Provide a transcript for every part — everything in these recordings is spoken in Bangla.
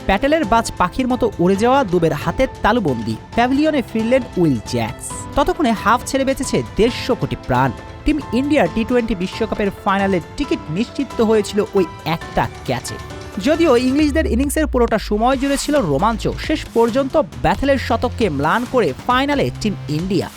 প্যাটেলের বাজ পাখির মতো উড়ে যাওয়া দুবের হাতের তালুবন্দি। প্যাভিলিয়নে ফিরলেন উইল জ্যাকস। ততক্ষণে হাফ ছেড়ে বেঁচেছে 150 কোটি প্রাণ। টিম ইন্ডিয়ার টি-20 বিশ্বকাপের ফাইনালের টিকিট নিশ্চিত হয়েছিল ওই একটা ক্যাচে। যদিও ইংলিশদের ইনিংসের পুরোটা সময় জুড়ে ছিল রোমাঞ্চ, শেষ পর্যন্ত ব্যাথেলের শতককে ম্লান করে ফাইনালে টিম ইন্ডিয়া।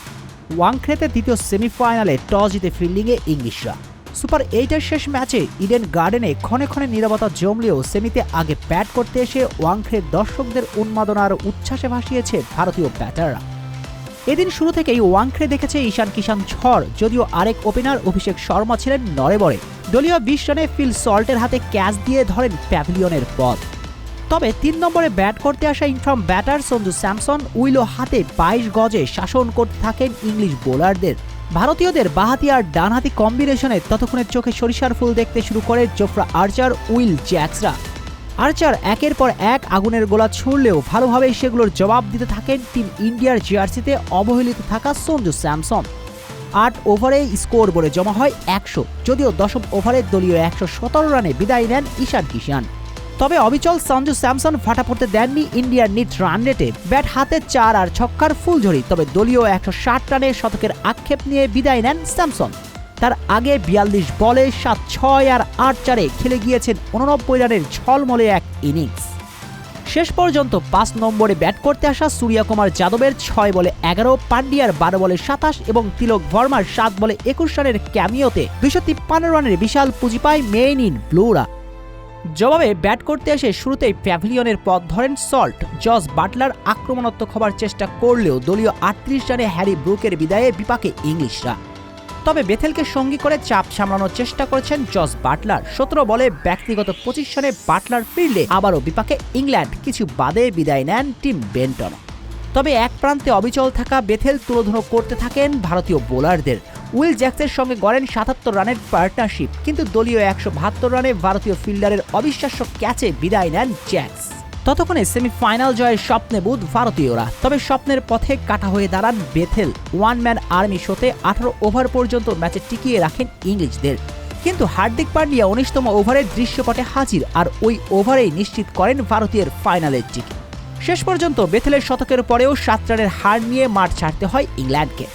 ওয়াংখেড়েতে দ্বিতীয় সেমিফাইনালে টস জিতে ফিল্ডিংয়ে ইংলিশরা। সুপার 8-এর শেষ ম্যাচে ইডেন গার্ডেনে ক্ষণে ক্ষণে নীরবতা জমলেও সেমিতে আগে ব্যাট করতে এসে ওয়াংখেড়ের দর্শকদের উন্মাদনার উচ্ছ্বাসে ভাসিয়েছে ভারতীয় ব্যাটাররা। এদিন শুরু থেকেই ওয়াংখেড়ে দেখেছে ঈশান কিষান ঝড়, যদিও আরেক ওপেনার অভিষেক শর্মা ছিলেন নড়েবড়ে। দলীয় 20 রানে ফিল সল্টের হাতে ক্যাচ দিয়ে ধরেন প্যাভিলিয়নের পথ। তবে 3 নম্বরে ব্যাট করতে আসা ইনফর্ম ব্যাটার সঞ্জু স্যামসন উইলো হাতে 22 গজে শাসন করতে থাকেন ইংলিশ বোলারদের। ভারতীয়দের বাঁহাতি আর ডানহাতি কম্বিনেশনে ততক্ষণে চোখে সরিষার ফুল দেখতে শুরু করে জোফরা আর্চার, উইল জ্যাকসরা। আর্চার একের পর এক আগুনের গোলা ছুড়লেও ভালোভাবেই সেগুলোর জবাব দিতে থাকেন টিম ইন্ডিয়ার জার্সিতে অবহেলিত থাকা সঞ্জু স্যামসন। 8 ওভারে স্কোর বোর্ডে জমা হয় 100, যদিও 10ম ওভারে দলীয় 117 রানে বিদায় নেন ঈশান কিষান। তবে অবিচল সঞ্জু স্যামসন ফাটা পড়তে দেননি ইন্ডিয়ার নিট রান রেটে। ব্যাট হাতে 4 আর ছক্কার ফুলঝড়ি। তবে দলীয় 160 রানে শতকের আক্ষেপ নিয়ে বিদায় নেন স্যামসন। তার আগে 42 বলে 7-6 আর 8-4-এ খেলে গিয়েছেন 89 রানের ঝলমলে এক ইনিংস। শেষ পর্যন্ত 5 নম্বরে ব্যাট করতে আসা সূর্যকুমার যাদবের 6 বলে 11, পান্ডিয়ার 12 বলে 27 এবং তিলক ভার্মার 7 বলে 21 রানের ক্যামিওতে 253 রানের বিশাল পুঁজি পায় মেইন ইন ব্লুরা। জবাবে ব্যাট করতে এসে শুরুতেই প্যাভিলিয়নের পথ ধরেন সল্ট। জস বাটলার আক্রমণাত্মক হবার চেষ্টা করলেও দলীয় 38 রানে হ্যারি ব্রুকের বিদায়ে বিপাকে ইংলিশরা। তবে বেথেলকে সঙ্গী করে চাপ সামলানোর চেষ্টা করেছেন জস বাটলার। 17 বলে ব্যক্তিগত 25 রানে বাটলার ফিরলে আবারও বিপাকে ইংল্যান্ড। কিছু বাদে বিদায় নেন টিম বেন্টন। তবে এক প্রান্তে অবিচল থাকা বেথেল তুলোধুনো করতে থাকেন ভারতীয় বোলারদের। উইল জ্যাকসের সঙ্গে গড়েন 77 রানের পার্টনারশিপ, কিন্তু দলীয় 172 রানে ভারতীয় ফিল্ডারের অবিশ্বাস্য ক্যাচে বিদায় নেন জ্যাকস। ততক্ষণে সেমিফাইনাল জয়ের স্বপ্নে বুঁদ ভারতীয়রা। তবে স্বপ্নের পথে কাটা হয়ে দাঁড়ান বেথেল। ওয়ান ম্যান আর্মি শোতে 18 ওভার পর্যন্ত ম্যাচে টিকিয়ে রাখেন ইংলিশদের। কিন্তু হার্দিক পান্ডিয়া 19তম ওভারের দৃশ্যপটে হাজির, আর ওই ওভারেই নিশ্চিত করেন ভারতীয়ের ফাইনালের টিকিট। শেষ পর্যন্ত বেথেলের শতকের পরেও 7 রানের হার নিয়ে মাঠ ছাড়তে হয় ইংল্যান্ডকে।